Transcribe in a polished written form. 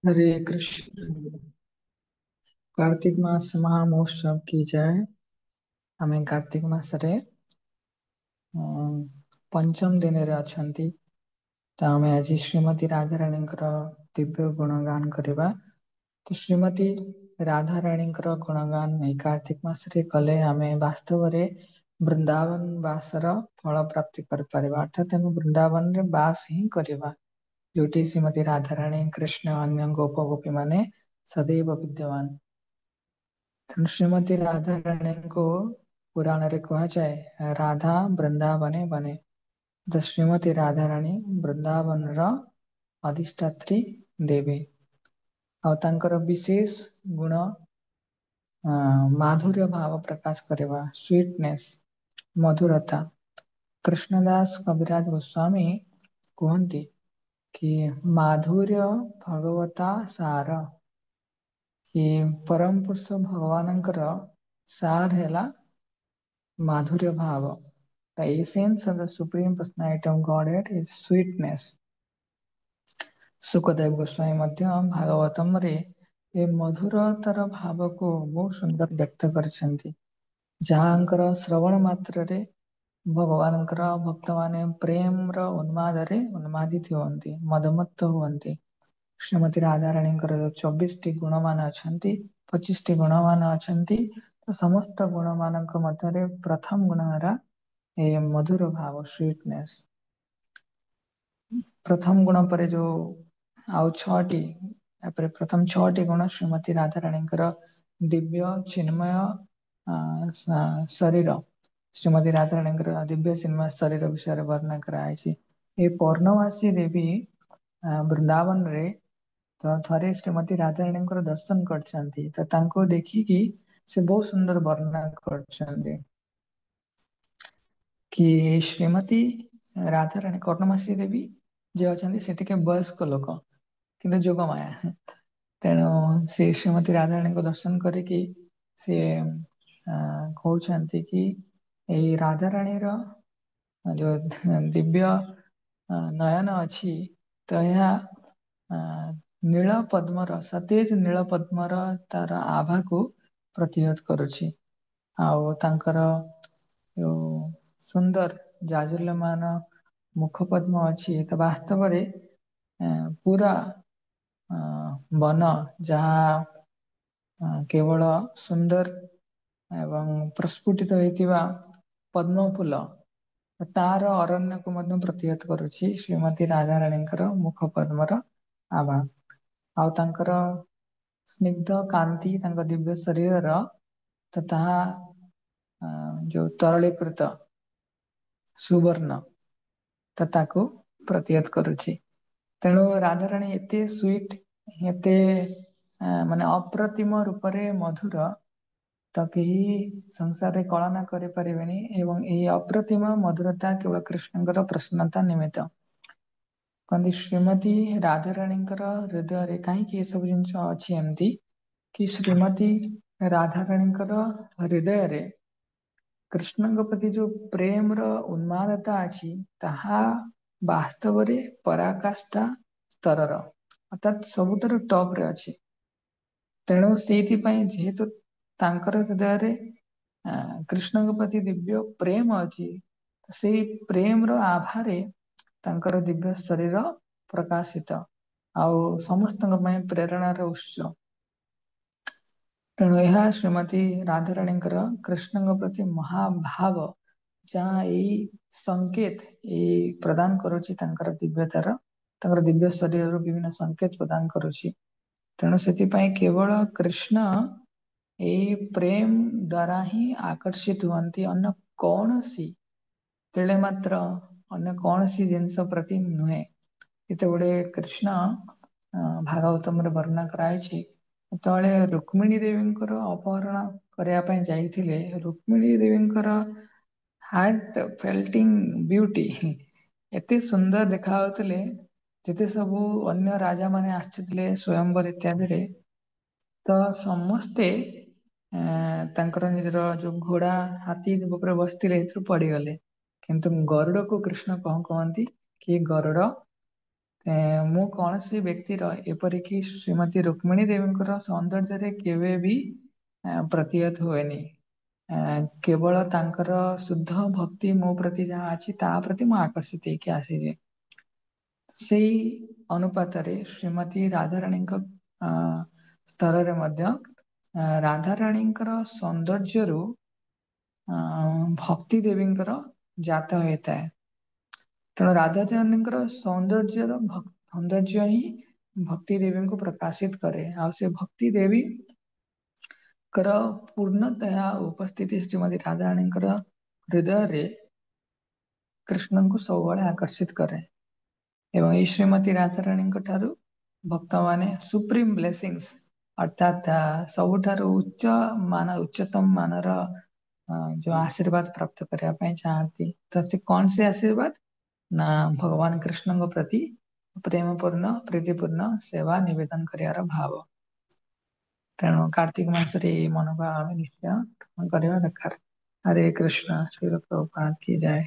हरे कृष्ण। कार्तिक मास महामहोत्सव की जय। आमे कार्तिक मासरे पंचम दिन रे अछंती। तो आमे आज श्रीमती राधाराणींकर दिव्य गुणगान करिबा। तो श्रीमती राधाराणींकर गुणगान ए कार्तिक मासरे कले आमे वास्तव रे वृंदावन वासर फल प्राप्ति कर परिबा। अर्थात आमे वृंदावन रे वास ही करिबा, जोटी श्रीमती राधाराणी कृष्ण अन्य गोप गोपी माने सदैव विद्यमान। श्रीमती राधाराणी को पुराण रे कहा जाए राधा वृंदावने बने। द श्रीमती राधाराणी वृंदावन रा अधिष्ठात्री देवी और तांकर विशेष गुण माधुर्य भाव प्रकाश करेवा, स्वीटनेस, मधुरता। कृष्णदास कविराज गोस्वामी कहते कि माधुर्य भगवता सार, कि परम पुरुष भगवानंकर सार हैला माधुर्य भाव। The essence of the Supreme Personality of Godhead is sweetness. Sukhdev Goswami मध्य भागवतम रे ए मधुरतर भाव को बहुत सुंदर व्यक्त करछंती, जहांकर श्रवण मात्र रे भगवानंकर भक्त माने प्रेम र उन्माद रे उन्मादित होवंती, मदमत्त होवंती। श्रीमती राधाराणींकर 24 टी गुणमान अछंती, 25 टी गुणमान अछंती। तो समस्त गुणमानक मध्यरे प्रथम गुण हरा ए मधुर भाव, स्वीटनेस। प्रथम गुण पर जो आउ छटी प्रथम 6टी गुण श्रीमती राधाराणींकर दिव्य चिन्मय शरीर, श्रीमती राधाराणींकर दिव्य चिन्मय शरीर विषय वर्णन कराई। ए पौर्णमासी देवी वृंदावन रे तो थरे श्रीमती राधाराणींकर दर्शन करछंती। तो तांको देखिकी से बहुत सुंदर वर्णन करछंती कि श्रीमती राधाराणी कर्णमासी देवी जे अछंती से टिके वयस्क लोक किंतु जोगमाया, तेणु से श्रीमती राधाराणी को दर्शन करिकी से कहउछंती कि ए राधाराणी रो जो दिव्य नयन अछि तो यह नील पद्मर, सतेज नील पद्मर तार आभा को प्रतिहत करुछि। आउ तांकर जो सुंदर जाजुल्यमान मुखपद्म अछि तो वास्तव रे पूरा वन जहाँ केवल सुंदर एवं प्रस्फुटित होइतिबा पद्म फूल तार अरण्य को मध्य प्रतिहत करुछि श्रीमती राधाराणींकर मुखपद्मर आभा। आउ तांकर स्निग्ध कांति तांक दिव्य शरीर तो ताहा जो तरलीकृत सुवर्ण तो ताको प्रतिहत करुछि। तेणु राधाराणी एते स्वीट, एते माने अप्रतिम रूपरे मधुर तो कही संसार रे कळना करि परिबेनी। एवं एही अप्रतिम मधुरता केवल कृष्णଙ୍କର प्रसन्नता निमित्त। कहते श्रीमती राधाराणींकर हृदय रे कहीं सब जिनस अच्छी एमती कि श्रीमती राधाराणींकर हृदय रे कृष्णଙ୍କ प्रति जो प्रेम रो उन्मादता अछि ताहा वास्तव रे पराकाष्ठा स्तर रो, अर्थात सबुतर टॉप रे अछि। तेणु सेति पई जेहेतु तांकर हृदय रे कृष्णଙ୍କ प्रति दिव्य प्रेम अछि, सेई प्रेम रो आभारे तांकर दिव्य शरीर प्रकाशित आउ समस्तଙ୍କ ପାଇଁ ପ୍ରେରଣାର ଉତ୍ସ। ତେଣୁ ଏହା ଶ୍ରୀମତୀ ରାଧାରାଣୀଙ୍କର कृष्णଙ୍କ प्रति महाभाव जहाँ एई संकेत एई प्रदान करुछि तांकर दिव्यतार, तांकर दिव्य शरीर विभिन्न संकेत प्रदान करुछि। तेणु सेति पई केवल कृष्ण एई प्रेम द्वारा ही आकर्षित हुअन्ति, अन्य कौनसी तेळे मात्र अन्य कौनसी जिनिस प्रति नुहे। इतबडे कृष्ण भागवतम रे वर्णना कराइछि तळे रुक्मिणी देवींकर अपहरण करिया पई जाइथिले। रुक्मिणी देवींकर हार्ट फेल्टिंग ब्यूटी एते सुंदर देखा होतले, जेते सबु अन्य राजा माने आछिथिले स्वयंवर इत्यादि रे तो समस्ते तांकर निजर जो घोड़ा हाथी उपरे बसथिले एथु पड़ी गले, किंतु गरुड़ को कृष्ण कह कहंती कि गरुड़ ମୁଁ କୌଣସି ବ୍ୟକ୍ତିର ଏପରିକି ଶ୍ରୀମତୀ ରୁକ୍ମିଣୀ ଦେବୀଙ୍କର ସୌନ୍ଦର୍ଯ୍ୟରେ କେବେ ବି ପ୍ରତିହତ ହୁଏନି। କେବଳ ତାଙ୍କର ଶୁଦ୍ଧ ଭକ୍ତି ମୋ ପ୍ରତି ଯାହା ଅଛି ତା ପ୍ରତି ମୁଁ ଆକର୍ଷିତ ହେଇକି ଆସିଛି। ସେଇ ଅନୁପାତରେ ଶ୍ରୀମତୀ ରାଧାରାଣୀଙ୍କ ସ୍ତରରେ ମଧ୍ୟ ରାଧାରାଣୀଙ୍କର ସୌନ୍ଦର୍ଯ୍ୟରୁ ଭକ୍ତି ଦେବୀଙ୍କର ଜାତ ହେଇଥାଏ। ତେଣୁ ରାଧାରାଣୀଙ୍କର ସୌନ୍ଦର୍ଯ୍ୟ ହିଁ ଭକ୍ତି ଦେବୀଙ୍କୁ ପ୍ରକାଶିତ କରେ। ଆଉ ସେ ଭକ୍ତି ଦେବୀ ପୂର୍ଣ୍ଣତୟା ଉପସ୍ଥିତି ଶ୍ରୀମତୀ ରାଧାରାଣୀଙ୍କର ହୃଦୟରେ କୃଷ୍ଣଙ୍କୁ ସବୁବେଳେ ଆକର୍ଷିତ କରେ। ଏବଂ ଏଇ ଶ୍ରୀମତୀ ରାଧାରାଣୀଙ୍କ ଠାରୁ ଭକ୍ତମାନେ ସୁପ୍ରିମ ବ୍ଲେସିଂସ ଅର୍ଥାତ ସବୁଠାରୁ ଉଚ୍ଚତମ ମାନର ଯୋଉ ଆଶୀର୍ବାଦ ପ୍ରାପ୍ତ କରିବା ପାଇଁ ଚାହାନ୍ତି। ତ ସେ କଣ ସେ ଆଶୀର୍ବାଦ ନା ଭଗବାନ କୃଷ୍ଣଙ୍କ ପ୍ରତି ପ୍ରେମପୂର୍ଣ୍ଣ ପ୍ରୀତିପୂର୍ଣ୍ଣ ସେବା ନିବେଦନ କରିବାର ଭାବ। ତେଣୁ କାର୍ତ୍ତିକ ମାସରେ ଏଇ ମନୋଭାବ ଆମେ ନିଶ୍ଚୟ କରିବା ଦରକାର। ହରେ କୃଷ୍ଣ। ଶ୍ରୀଲ ପ୍ରଭୁପାଦ କି ଜୟ।